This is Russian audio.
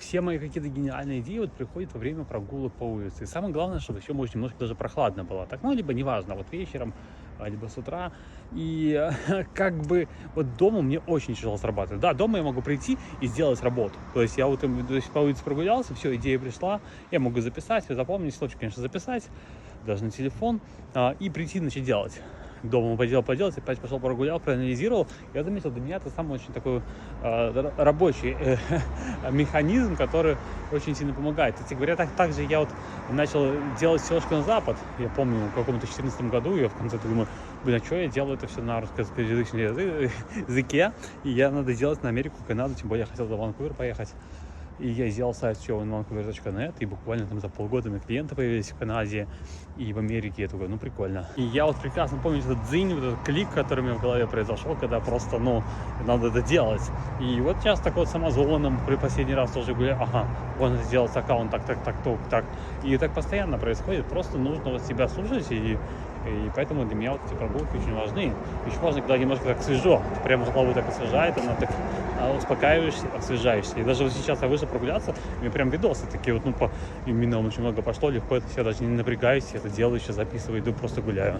все мои какие-то гениальные идеи вот приходят во время прогулок по улице. И самое главное, чтобы еще, может, немножко даже прохладно было. Так, ну, либо неважно, вот вечером, либо с утра. И как бы вот дома мне очень тяжело срабатывать. Да, дома я могу прийти и сделать работу. То есть я вот то есть по улице прогулялся, все, идея пришла, я могу записать, запомнить, лучше, конечно, записать, даже на телефон, и прийти начать делать. Дома поделать, опять пошел прогулял, проанализировал. Я заметил, для меня это самый очень такой рабочий механизм, который очень сильно помогает. Кстати говоря, также я вот начал делать селочку на запад. Я помню, в каком-то 2014 году я в конце думаю, блин, а что я делаю это все на русскоязычном языке, и я надо делать на Америку, Канаду, тем более я хотел до Ванкувера поехать. И я сделал сайт showinvancouver.net, и буквально там за полгода у меня клиенты появились в Канаде и в Америке. Я такой, ну прикольно. И я вот прекрасно помню этот дзынь, вот этот клик, который у меня в голове произошел, когда просто, ну, надо это делать. И вот сейчас так вот с Амазоном при последний раз тоже говорю, ага, можно сделать аккаунт так. И так постоянно происходит, просто нужно вот себя слушать, и поэтому для меня вот эти прогулки очень важны. Еще важно, когда немножко так свежо, прямо голову так освежает, она так успокаиваешься, освежаешься. И даже вот сейчас я вышел прогуляться, у меня прям видосы такие вот, ну, именно очень много пошло, легко это все, даже не напрягаюсь, я это делаю, еще записываю, иду, просто гуляю.